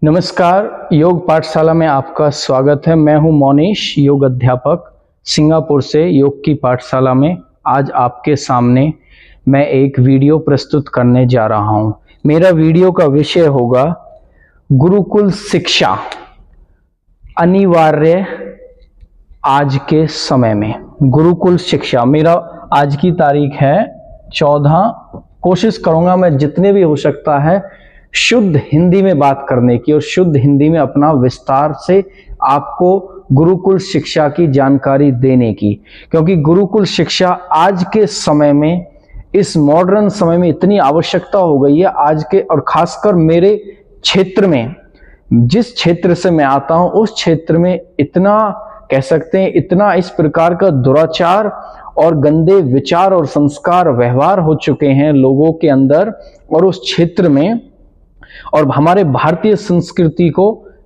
नमस्कार, योग पाठशाला में आपका स्वागत है। मैं हूं मोनीश, योग अध्यापक सिंगापुर से। योग की पाठशाला में आज आपके सामने मैं एक वीडियो प्रस्तुत करने जा रहा हूं। मेरा वीडियो का विषय होगा गुरुकुल शिक्षा अनिवार्य आज के समय में। गुरुकुल शिक्षा, मेरा आज की तारीख है 14। कोशिश करूंगा मैं जितने भी हो सकता है शुद्ध हिंदी में बात करने की और शुद्ध हिंदी में अपना विस्तार से आपको गुरुकुल शिक्षा की जानकारी देने की, क्योंकि गुरुकुल शिक्षा आज के समय में, इस मॉडर्न समय में इतनी आवश्यकता हो गई है आज के, और खासकर मेरे क्षेत्र में, जिस क्षेत्र से मैं आता हूं उस क्षेत्र में इतना कह सकते हैं, इतना इस प्रकार का दुराचार और गंदे विचार और संस्कार व्यवहार हो चुके हैं लोगों के अंदर और उस क्षेत्र में, और हमारे भारतीय संस्कृति को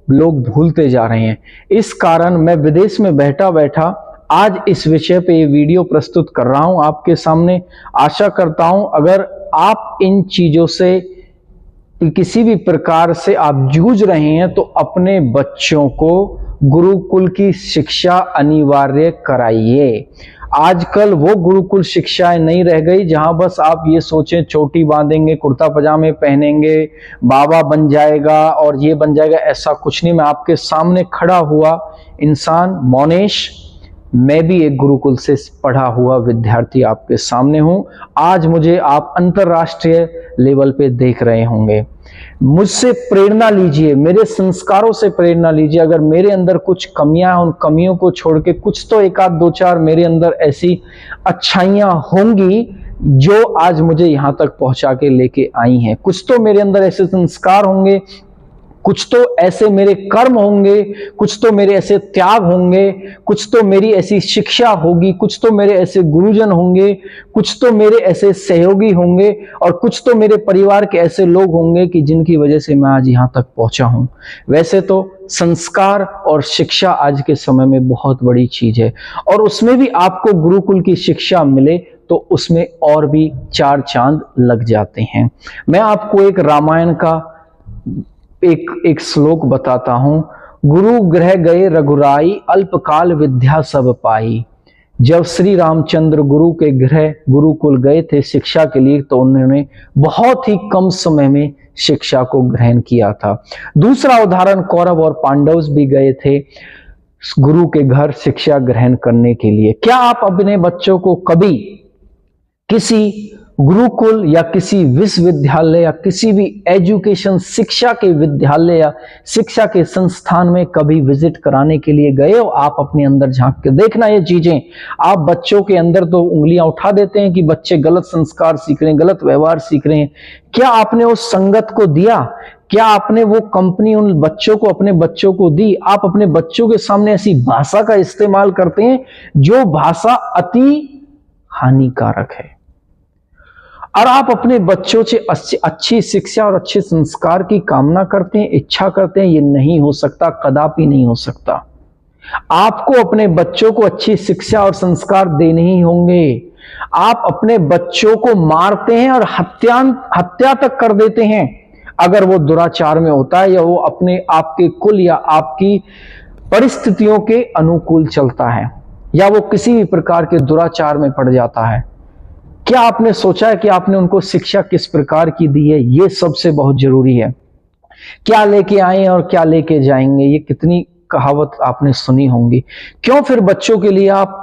लोग भूलते जा रहे हैं। इस कारण मैं विदेश में बैठा बैठा आज इस विषय पे ये वीडियो प्रस्तुत कर रहा हूं आपके सामने। आशा करता हूं अगर आप इन चीजों से किसी भी प्रकार से आप जूझ रहे हैं तो अपने बच्चों को गुरुकुल की शिक्षा अनिवार्य कराइए। आजकल वो गुरुकुल शिक्षाएं नहीं रह गई जहां बस आप ये सोचें चोटी बांधेंगे, कुर्ता पजामे पहनेंगे, बाबा बन जाएगा और ये बन जाएगा। ऐसा कुछ नहीं। मैं आपके सामने खड़ा हुआ इंसान मोनेश, मैं भी एक गुरुकुल से पढ़ा हुआ विद्यार्थी आपके सामने हूं। आज मुझे आप अंतरराष्ट्रीय लेवल पे देख रहे होंगे। मुझसे प्रेरणा लीजिए, मेरे संस्कारों से प्रेरणा लीजिए। अगर मेरे अंदर कुछ कमियां हैं, उन कमियों को छोड़ के कुछ तो एक आध दो चार मेरे अंदर ऐसी अच्छाइयां होंगी जो आज मुझे यहां तक पहुंचा के लेके आई हैं। कुछ तो मेरे अंदर ऐसे संस्कार होंगे, कुछ तो ऐसे मेरे कर्म होंगे, कुछ तो मेरे ऐसे त्याग होंगे, कुछ तो मेरी ऐसी शिक्षा होगी, कुछ तो मेरे ऐसे गुरुजन होंगे, कुछ तो मेरे ऐसे सहयोगी होंगे, और कुछ तो मेरे परिवार के ऐसे लोग होंगे कि जिनकी वजह से मैं आज यहां तक पहुंचा हूं। वैसे तो संस्कार और शिक्षा आज के समय में बहुत बड़ी चीज है, और उसमें भी आपको गुरुकुल की शिक्षा मिले तो उसमें और भी चार चांद लग जाते हैं। मैं आपको एक रामायण का एक श्लोक बताता हूं। गुरु गृह गए रघुराई, अल्पकाल विद्या सब पाई। जब श्री रामचंद्र गुरु के गृह गुरुकुल गए थे शिक्षा के लिए, तो उन्होंने बहुत ही कम समय में शिक्षा को ग्रहण किया था। दूसरा उदाहरण, कौरव और पांडव भी गए थे गुरु के घर शिक्षा ग्रहण करने के लिए। क्या आप अपने बच्चों को कभी किसी गुरुकुल या किसी विश्वविद्यालय या किसी भी एजुकेशन शिक्षा के विद्यालय या शिक्षा के संस्थान में कभी विजिट कराने के लिए गए हो? आप अपने अंदर झांक के देखना ये चीजें। आप बच्चों के अंदर तो उंगलियां उठा देते हैं कि बच्चे गलत संस्कार सीख रहे हैं, गलत व्यवहार सीख रहे हैं। क्या आपने उस संगत को दिया? क्या आपने वो कंपनी उन बच्चों को, अपने बच्चों को दी? आप अपने बच्चों के सामने ऐसी भाषा का इस्तेमाल करते हैं जो भाषा अति हानिकारक है, और आप अपने बच्चों से अच्छी शिक्षा और अच्छे संस्कार की कामना करते हैं, इच्छा करते हैं। ये नहीं हो सकता, कदापि नहीं हो सकता। आपको अपने बच्चों को अच्छी शिक्षा और संस्कार देने ही होंगे। आप अपने बच्चों को मारते हैं और हत्या तक कर देते हैं अगर वो दुराचार में होता है, या वो अपने आपके कुल या आपकी परिस्थितियों के अनुकूल चलता है, या वो किसी भी प्रकार के दुराचार में पड़ जाता है। क्या आपने सोचा है कि आपने उनको शिक्षा किस प्रकार की दी है? ये सबसे बहुत जरूरी है। क्या लेके आए और क्या लेके जाएंगे, ये कितनी कहावत आपने सुनी होंगी। क्यों फिर बच्चों के लिए आप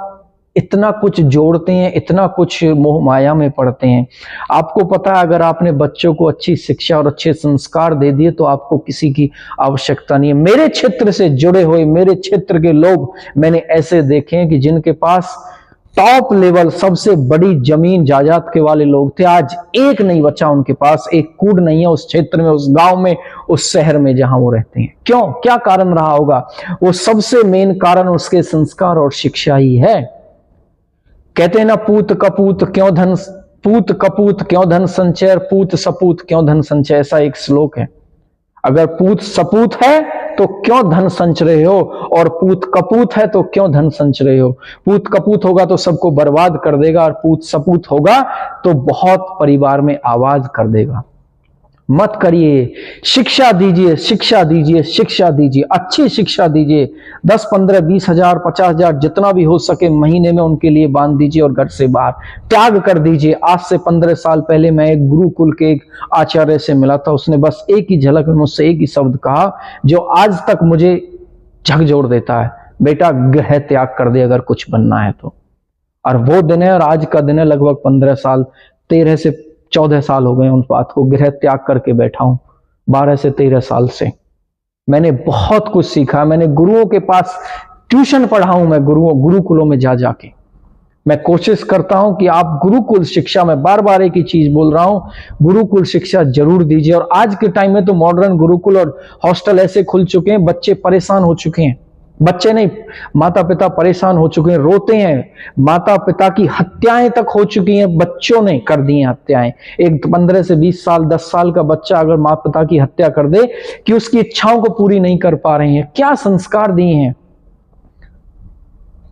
इतना कुछ जोड़ते हैं, इतना कुछ मोह माया में पड़ते हैं? आपको पता है अगर आपने बच्चों को अच्छी शिक्षा और अच्छे संस्कार दे दिए तो आपको किसी की आवश्यकता नहीं है। मेरे क्षेत्र से जुड़े हुए, मेरे क्षेत्र के लोग मैंने ऐसे देखे हैं कि जिनके पास टॉप लेवल सबसे बड़ी जमीन जायदाद के वाले लोग थे, आज एक नहीं बचा उनके पास, एक कूड़ नहीं है उस क्षेत्र में, उस गांव में, उस शहर में जहां वो रहते हैं। क्यों? क्या कारण रहा होगा? वो सबसे मेन कारण उसके संस्कार और शिक्षा ही है। कहते हैं ना, पूत कपूत क्यों धन संचय, पूत सपूत क्यों धन संचय। ऐसा एक श्लोक है। अगर पूत सपूत है तो क्यों धन संच रहे हो, और पूत कपूत है तो क्यों धन संच रहे हो। पूत कपूत होगा तो सबको बर्बाद कर देगा, और पूत सपूत होगा तो बहुत परिवार में आवाज कर देगा। मत करिए। शिक्षा दीजिए, शिक्षा दीजिए, शिक्षा दीजिए, अच्छी शिक्षा दीजिए। 10, 15, 20 हजार, 50 हजार जितना भी हो सके महीने में उनके लिए बांध दीजिए और घर से बाहर त्याग कर दीजिए। आज से 15 साल पहले मैं एक गुरुकुल के एक आचार्य से मिला था। उसने बस एक ही झलक में मुझसे एक ही शब्द कहा जो आज तक मुझे झकझोर देता है, बेटा गृह त्याग कर दे अगर कुछ बनना है तो। और वो दिन है और आज का दिन है, लगभग 15 साल, 13 से 14 साल हो गए उन बात को गृह त्याग करके बैठा हूं। 12 से 13 साल से मैंने बहुत कुछ सीखा। मैंने गुरुओं के पास ट्यूशन पढ़ा हूं, मैं गुरुकुलों में जा जाके मैं कोशिश करता हूं कि आप गुरुकुल शिक्षा, मैं बार बार एक ही चीज बोल रहा हूं, गुरुकुल शिक्षा जरूर दीजिए। और आज के टाइम में तो मॉडर्न गुरुकुल और हॉस्टल ऐसे खुल चुके हैं, बच्चे परेशान हो चुके हैं। बच्चे नहीं, माता पिता परेशान हो चुके हैं, रोते हैं। माता पिता की हत्याएं तक हो चुकी हैं, बच्चों ने कर दी हैं हत्याएं। एक 15 से 20 साल 10 साल का बच्चा अगर माता पिता की हत्या कर दे कि उसकी इच्छाओं को पूरी नहीं कर पा रहे हैं, क्या संस्कार दिए हैं।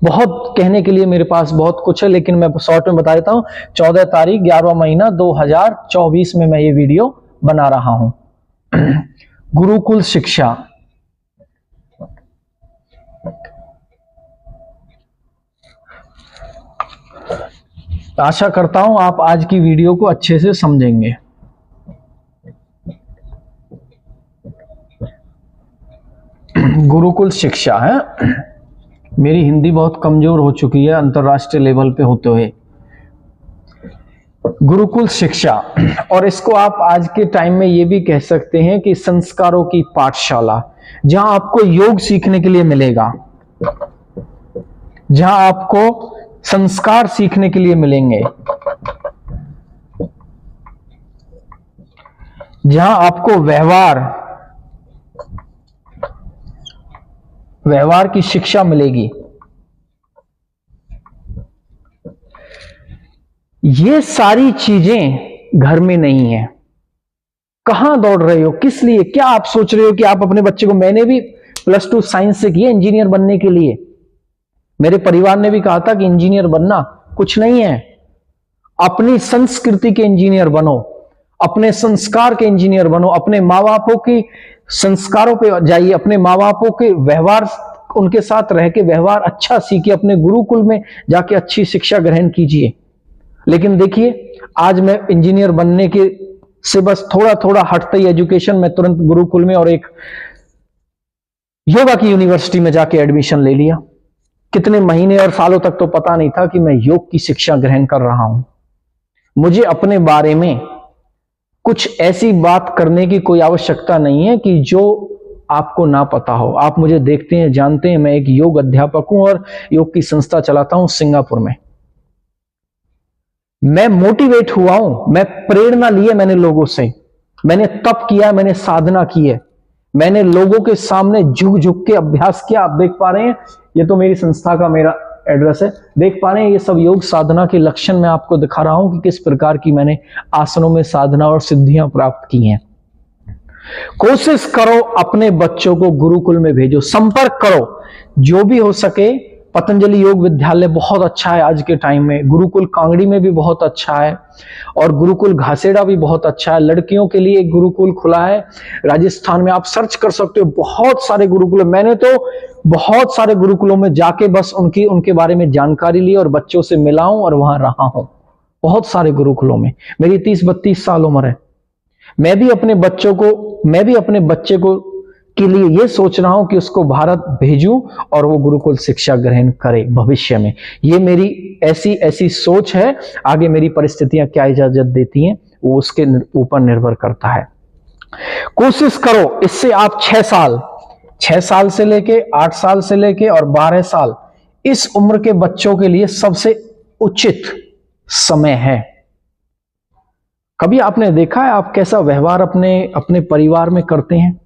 बहुत कहने के लिए मेरे पास बहुत कुछ है, लेकिन मैं शॉर्ट में बता देता हूं। 14 तारीख 11वां महीना 2024 में मैं ये वीडियो बना रहा हूं। गुरुकुल शिक्षा, आशा करता हूं आप आज की वीडियो को अच्छे से समझेंगे। गुरुकुल शिक्षा है, मेरी हिंदी बहुत कमजोर हो चुकी है अंतरराष्ट्रीय लेवल पे होते हुए। गुरुकुल शिक्षा, और इसको आप आज के टाइम में ये भी कह सकते हैं कि संस्कारों की पाठशाला, जहां आपको योग सीखने के लिए मिलेगा, जहां आपको संस्कार सीखने के लिए मिलेंगे, जहां आपको व्यवहार की शिक्षा मिलेगी। ये सारी चीजें घर में नहीं है। कहां दौड़ रहे हो, किस लिए, क्या आप सोच रहे हो कि आप अपने बच्चे को, मैंने भी +2 साइंस से किया इंजीनियर बनने के लिए। मेरे परिवार ने भी कहा था कि इंजीनियर बनना कुछ नहीं है, अपनी संस्कृति के इंजीनियर बनो, अपने संस्कार के इंजीनियर बनो, अपने माँ बापों की संस्कारों पे जाइए, अपने माँ बापों के व्यवहार, उनके साथ रह के व्यवहार अच्छा सीखिए, अपने गुरुकुल में जाके अच्छी शिक्षा ग्रहण कीजिए। लेकिन देखिए आज मैं इंजीनियर बनने के से बस थोड़ा थोड़ा हटते ही एजुकेशन में तुरंत गुरुकुल में और एक योगा की यूनिवर्सिटी में जाके एडमिशन ले लिया। कितने महीने और सालों तक तो पता नहीं था कि मैं योग की शिक्षा ग्रहण कर रहा हूं। मुझे अपने बारे में कुछ ऐसी बात करने की कोई आवश्यकता नहीं है कि जो आपको ना पता हो। आप मुझे देखते हैं, जानते हैं, मैं एक योग अध्यापक हूं और योग की संस्था चलाता हूं सिंगापुर में। मैं मोटिवेट हुआ हूं, मैं प्रेरणा ली है मैंने लोगों से, मैंने तप किया, मैंने साधना की है, मैंने लोगों के सामने झुक झुक के अभ्यास किया। आप देख पा रहे हैं, ये तो मेरी संस्था का मेरा एड्रेस है, देख पा रहे हैं, ये सब योग साधना के लक्षण मैं आपको दिखा रहा हूं कि किस प्रकार की मैंने आसनों में साधना और सिद्धियां प्राप्त की हैं। कोशिश करो अपने बच्चों को गुरुकुल में भेजो, संपर्क करो, जो भी हो सके। पतंजलि योग विद्यालय बहुत अच्छा है आज के टाइम में, गुरुकुल कांगड़ी में भी बहुत अच्छा है और गुरुकुल घासेड़ा भी बहुत अच्छा है। लड़कियों के लिए एक गुरुकुल खुला है राजस्थान में, आप सर्च कर सकते हो, बहुत सारे गुरुकुल। मैंने तो बहुत सारे गुरुकुलों में जाके बस उनके बारे में जानकारी ली और बच्चों से मिला हूं और वहां रहा हूं, बहुत सारे गुरुकुलों में। मेरी 30-32 साल उम्र है। मैं भी अपने बच्चे को के लिए यह सोच रहा हूं कि उसको भारत भेजूं और वो गुरुकुल शिक्षा ग्रहण करे भविष्य में। ये मेरी ऐसी सोच है। आगे मेरी परिस्थितियां क्या इजाजत देती हैं वो उसके ऊपर निर्भर करता है। कोशिश करो, इससे आप 6 साल से लेके 8 साल से लेके और 12 साल, इस उम्र के बच्चों के लिए सबसे उचित समय है। कभी आपने देखा है आप कैसा व्यवहार अपने परिवार में करते हैं?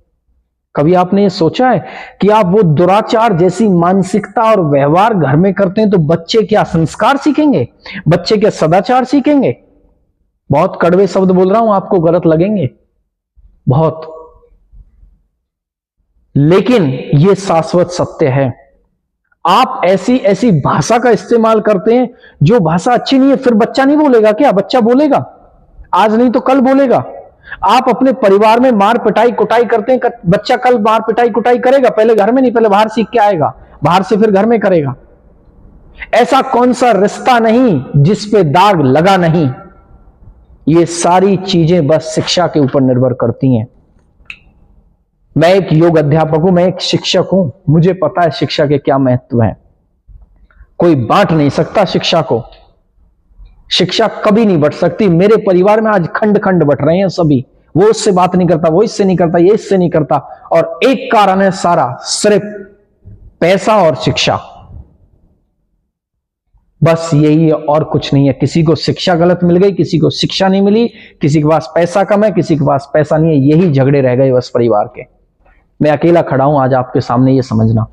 कभी आपने ये सोचा है कि आप वो दुराचार जैसी मानसिकता और व्यवहार घर में करते हैं तो बच्चे क्या संस्कार सीखेंगे, बच्चे क्या सदाचार सीखेंगे? बहुत कड़वे शब्द बोल रहा हूं, आपको गलत लगेंगे बहुत, लेकिन ये शाश्वत सत्य है। आप ऐसी भाषा का इस्तेमाल करते हैं जो भाषा अच्छी नहीं है, फिर बच्चा नहीं बोलेगा क्या? बच्चा बोलेगा, आज नहीं तो कल बोलेगा। आप अपने परिवार में मार पिटाई कुटाई करते हैं, बच्चा कल मार पिटाई कुटाई करेगा, पहले घर में नहीं, पहले बाहर सीख के आएगा, बाहर से फिर घर में करेगा। ऐसा कौन सा रिश्ता नहीं जिस पे दाग लगा नहीं। ये सारी चीजें बस शिक्षा के ऊपर निर्भर करती हैं। मैं एक योग अध्यापक हूं, मैं एक शिक्षक हूं, मुझे पता है शिक्षा के क्या महत्व है। कोई बांट नहीं सकता शिक्षा को, शिक्षा कभी नहीं बट सकती। मेरे परिवार में आज खंड खंड बट रहे हैं सभी, वो उससे बात नहीं करता, वो इससे नहीं करता, ये इससे नहीं करता, और एक कारण है सारा, सिर्फ पैसा और शिक्षा। बस यही है और कुछ नहीं है। किसी को शिक्षा गलत मिल गई, किसी को शिक्षा नहीं मिली, किसी के पास पैसा कम है, किसी के पास पैसा नहीं है, यही झगड़े रह गए बस परिवार के। मैं अकेला खड़ा हूं आज आपके सामने, ये समझना।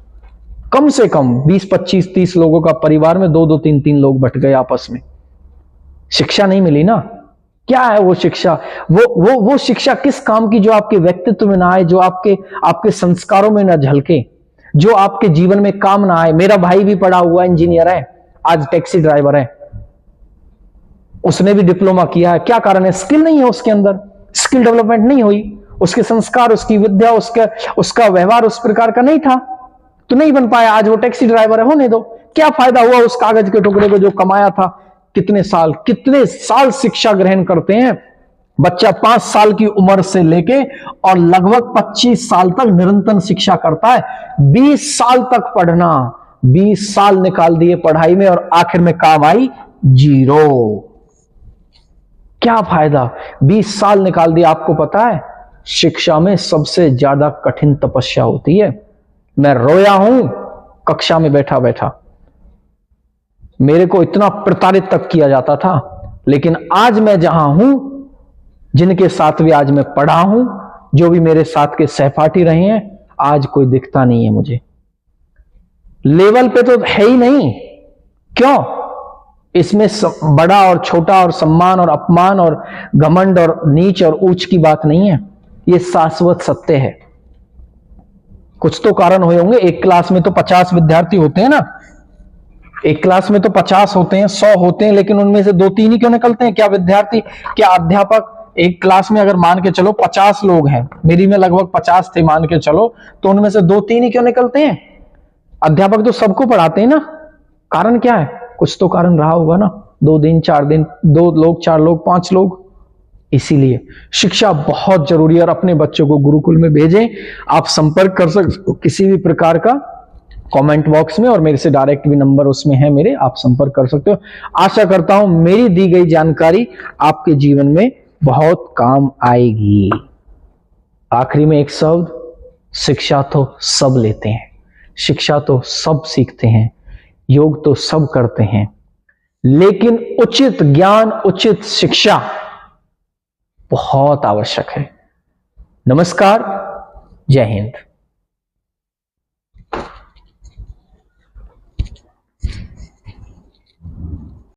कम से कम 20, 25, 30 लोगों का परिवार में 2, 2, 3, 3 लोग बट गए आपस में। शिक्षा नहीं मिली ना। क्या है वो शिक्षा? वो शिक्षा किस काम की जो आपके व्यक्तित्व में ना आए, जो आपके संस्कारों में ना झलके, जो आपके जीवन में काम ना आए। मेरा भाई भी पढ़ा हुआ इंजीनियर है, आज टैक्सी ड्राइवर है, उसने भी डिप्लोमा किया है। क्या कारण है? स्किल नहीं है उसके अंदर, स्किल डेवलपमेंट नहीं हुई, उसके संस्कार, उसकी विद्या, उसका व्यवहार उस प्रकार का नहीं था, तो नहीं बन पाया। आज वो टैक्सी ड्राइवर है, होने दो। क्या फायदा हुआ उस कागज के टुकड़े को जो कमाया था? कितने साल शिक्षा ग्रहण करते हैं बच्चा, 5 साल की उम्र से लेके और लगभग 25 साल तक निरंतर शिक्षा करता है। 20 साल तक पढ़ना, 20 साल निकाल दिए पढ़ाई में और आखिर में काम आई 0। क्या फायदा? 20 साल निकाल दिया। आपको पता है शिक्षा में सबसे ज्यादा कठिन तपस्या होती है। मैं रोया हूं कक्षा में बैठा बैठा, मेरे को इतना प्रताड़ित तक किया जाता था, लेकिन आज मैं जहां हूं, जिनके साथ भी आज मैं पढ़ा हूं, जो भी मेरे साथ के सहपाठी रहे हैं, आज कोई दिखता नहीं है मुझे। लेवल पे तो है ही नहीं। क्यों? इसमें बड़ा और छोटा और सम्मान और अपमान और घमंड और नीच और ऊंच की बात नहीं है, ये शाश्वत सत्य है। कुछ तो कारण हुए होंगे। एक क्लास में तो 50 विद्यार्थी होते हैं ना, एक क्लास में तो 50 होते हैं, 100 होते हैं, लेकिन उनमें से 2-3 ही क्यों निकलते हैं? क्या विद्यार्थी, क्या अध्यापक, एक क्लास में अगर मान के चलो 50 लोग हैं, मेरी में लगभग 50 थे, मान के चलो, तो उनमें से 2-3 ही क्यों निकलते हैं? अध्यापक तो सबको पढ़ाते हैं ना। कारण क्या है? कुछ तो कारण रहा होगा ना। 2 दिन 4 दिन, 2 लोग, 4 लोग, 5 लोग। इसीलिए शिक्षा बहुत जरूरी है और अपने बच्चों को गुरुकुल में भेजें। आप संपर्क कर सकते हो किसी भी प्रकार का कमेंट बॉक्स में, और मेरे से डायरेक्ट भी नंबर उसमें है मेरे, आप संपर्क कर सकते हो। आशा करता हूं मेरी दी गई जानकारी आपके जीवन में बहुत काम आएगी। आखिरी में एक शब्द, शिक्षा तो सब लेते हैं, शिक्षा तो सब सीखते हैं, योग तो सब करते हैं, लेकिन उचित ज्ञान, उचित शिक्षा बहुत आवश्यक है। नमस्कार, जय हिंद।